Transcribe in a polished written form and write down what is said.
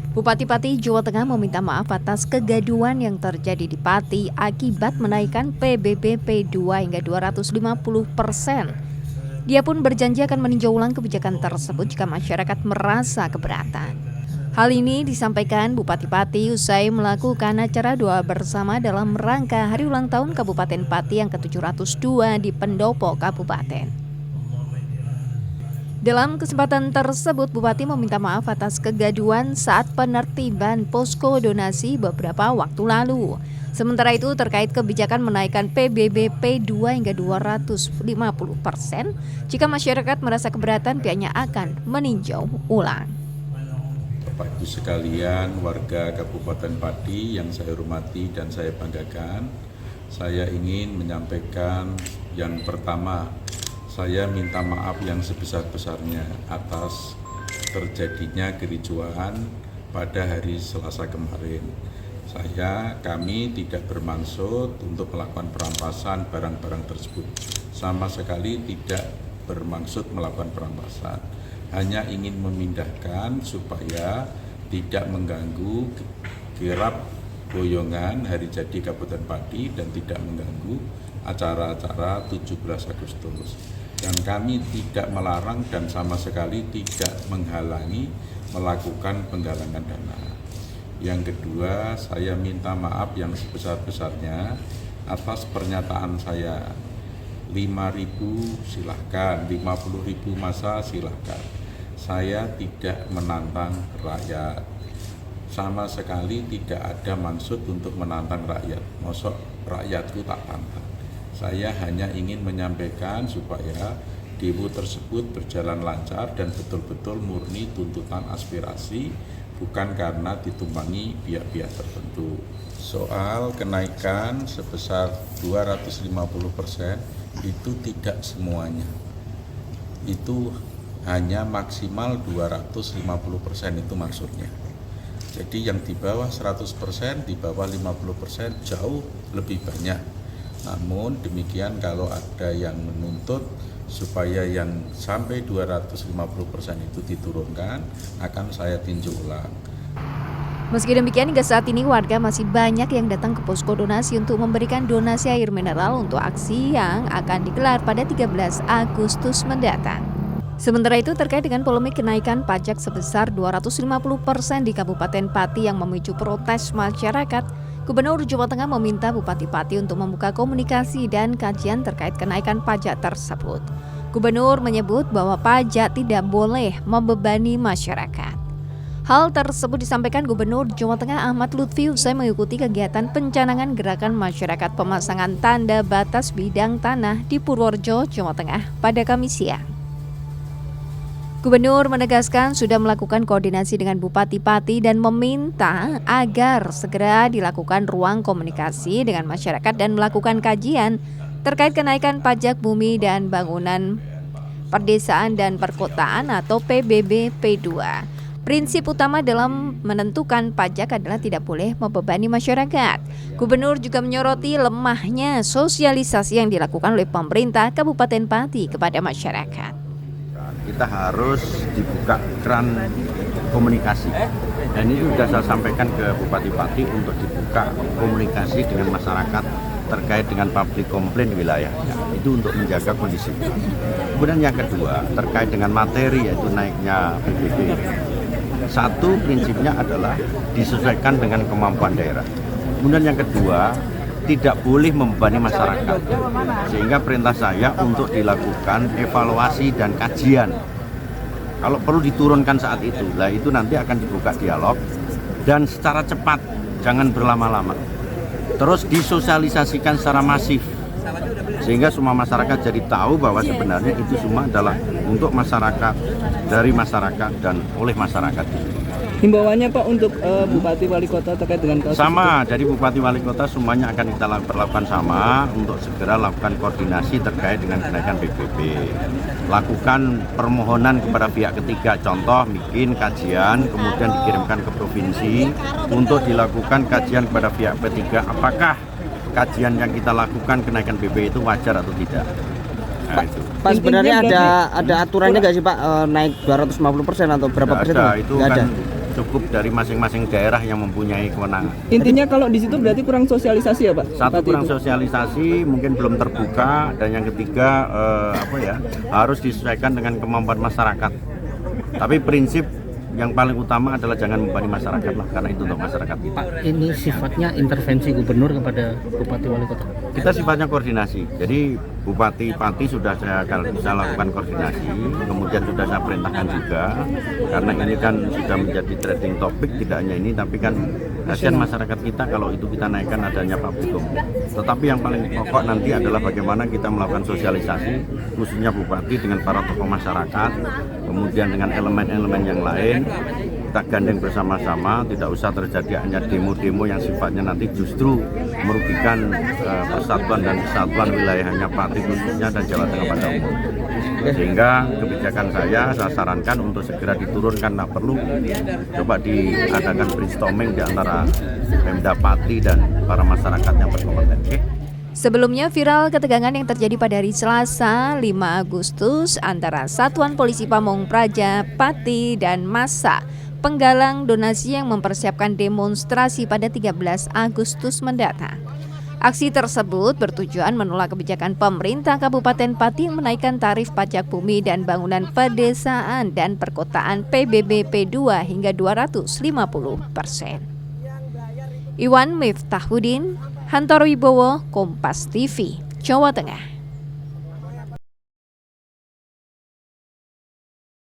Bupati Pati, Jawa Tengah meminta maaf atas kegaduhan yang terjadi di Pati akibat menaikkan PBB P2 hingga 250%. Dia pun berjanji akan meninjau ulang kebijakan tersebut jika masyarakat merasa keberatan. Hal ini disampaikan Bupati Pati usai melakukan acara doa bersama dalam rangka Hari Ulang Tahun Kabupaten Pati yang ke-702 di Pendopo Kabupaten. Dalam kesempatan tersebut, Bupati meminta maaf atas kegaduhan saat penertiban posko donasi beberapa waktu lalu. Sementara itu, terkait kebijakan menaikkan PBB P2 hingga 250%, jika masyarakat merasa keberatan, pihaknya akan meninjau ulang. Bapak Ibu sekalian, warga Kabupaten Pati yang saya hormati dan saya banggakan, saya ingin menyampaikan yang pertama, saya minta maaf yang sebesar-besarnya atas terjadinya kericuhan pada hari Selasa kemarin. Kami tidak bermaksud untuk melakukan perampasan barang-barang tersebut. Sama sekali tidak bermaksud melakukan perampasan. Hanya ingin memindahkan supaya tidak mengganggu kirap boyongan hari jadi Kabupaten Pati dan tidak mengganggu acara-acara 17 Agustus. Dan kami tidak melarang dan sama sekali tidak menghalangi melakukan penggalangan dana. Yang kedua, saya minta maaf yang sebesar-besarnya atas pernyataan saya. 5.000 silahkan, 50.000 masa silahkan. Saya tidak menantang rakyat. Sama sekali tidak ada maksud untuk menantang rakyat. Mosok rakyatku tak tantang. Saya hanya ingin menyampaikan supaya demo tersebut berjalan lancar dan betul-betul murni tuntutan aspirasi, bukan karena ditumpangi pihak-pihak tertentu. Soal kenaikan sebesar 250% itu tidak semuanya. Itu hanya maksimal 250% itu maksudnya. Jadi yang di bawah 100%, di bawah 50% jauh lebih banyak. Namun demikian kalau ada yang menuntut supaya yang sampai 250% itu diturunkan, akan saya tinjau ulang. Meski demikian, hingga saat ini warga masih banyak yang datang ke posko donasi untuk memberikan donasi air mineral untuk aksi yang akan digelar pada 13 Agustus mendatang. Sementara itu, terkait dengan polemik kenaikan pajak sebesar 250% di Kabupaten Pati yang memicu protes masyarakat, Gubernur Jawa Tengah meminta Bupati Pati untuk membuka komunikasi dan kajian terkait kenaikan pajak tersebut. Gubernur menyebut bahwa pajak tidak boleh membebani masyarakat. Hal tersebut disampaikan Gubernur Jawa Tengah Ahmad Lutfi usai mengikuti kegiatan pencanangan gerakan masyarakat pemasangan tanda batas bidang tanah di Purworejo, Jawa Tengah pada Kamis siang. Gubernur menegaskan sudah melakukan koordinasi dengan Bupati Pati dan meminta agar segera dilakukan ruang komunikasi dengan masyarakat dan melakukan kajian terkait kenaikan pajak bumi dan bangunan perdesaan dan perkotaan atau PBB P2. Prinsip utama dalam menentukan pajak adalah tidak boleh membebani masyarakat. Gubernur juga menyoroti lemahnya sosialisasi yang dilakukan oleh pemerintah Kabupaten Pati kepada masyarakat. Kita harus dibuka keran komunikasi, dan itu sudah saya sampaikan ke Bupati Pati untuk dibuka komunikasi dengan masyarakat terkait dengan public complaint wilayahnya, itu untuk menjaga kondisi. Kemudian yang kedua terkait dengan materi, yaitu naiknya PBB. Satu prinsipnya adalah disesuaikan dengan kemampuan daerah. Kemudian yang kedua, tidak boleh membebani masyarakat, sehingga perintah saya untuk dilakukan evaluasi dan kajian. Kalau perlu diturunkan saat itu, lah itu nanti akan dibuka dialog dan secara cepat, jangan berlama-lama. Terus disosialisasikan secara masif, sehingga semua masyarakat jadi tahu bahwa sebenarnya itu semua adalah untuk masyarakat, dari masyarakat dan oleh masyarakat. Himbauannya Pak untuk Bupati Wali Kota terkait dengan kasus sama, jadi Bupati Wali Kota semuanya akan kita perlakukan sama untuk segera lakukan koordinasi terkait dengan kenaikan PBB. Lakukan permohonan kepada pihak ketiga, contoh bikin kajian kemudian dikirimkan ke provinsi untuk dilakukan kajian kepada pihak ketiga apakah kajian yang kita lakukan kenaikan PBB itu wajar atau tidak. Nah, itu. Pak, sebenarnya ada aturannya nggak sih Pak, naik 250% atau berapa persen? Ada, itu kan cukup dari masing-masing daerah yang mempunyai kewenangan. Intinya kalau di situ berarti kurang sosialisasi ya Pak? Satu, Bupati kurang itu? sosialisasi, mungkin belum terbuka, dan yang ketiga harus disesuaikan dengan kemampuan masyarakat. Tapi prinsip yang paling utama adalah jangan membebani masyarakat lah, karena itu untuk masyarakat kita. Ini sifatnya intervensi gubernur kepada bupati wali kota. Kita sifatnya koordinasi. Jadi bupati-pati sudah saya bisa lakukan koordinasi, kemudian sudah saya perintahkan juga, karena ini kan sudah menjadi trending topik, tidak hanya ini, tapi kan kasihan masyarakat kita kalau itu kita naikkan adanya public umum. Tetapi yang paling pokok nanti adalah bagaimana kita melakukan sosialisasi, khususnya bupati dengan para tokoh masyarakat, kemudian dengan elemen-elemen yang lain, kita gandeng bersama-sama, tidak usah terjadi hanya demo-demo yang sifatnya nanti justru merugikan persatuan dan kesatuan wilayahnya Pati khususnya dan Jawa Tengah pada umum. Sehingga kebijakan saya sarankan untuk segera diturunkan, tak perlu coba diadakan brainstorming di antara Pemda Pati dan para masyarakat yang berkompeten. Sebelumnya viral ketegangan yang terjadi pada hari Selasa 5 Agustus antara Satuan Polisi Pamong Praja, Pati, dan massa penggalang donasi yang mempersiapkan demonstrasi pada 13 Agustus mendatang. Aksi tersebut bertujuan menolak kebijakan pemerintah Kabupaten Pati yang menaikkan tarif pajak bumi dan bangunan pedesaan dan perkotaan PBB P2 hingga 250%. Iwan Miftahudin, Hantoro Wibowo, Kompas TV, Jawa Tengah.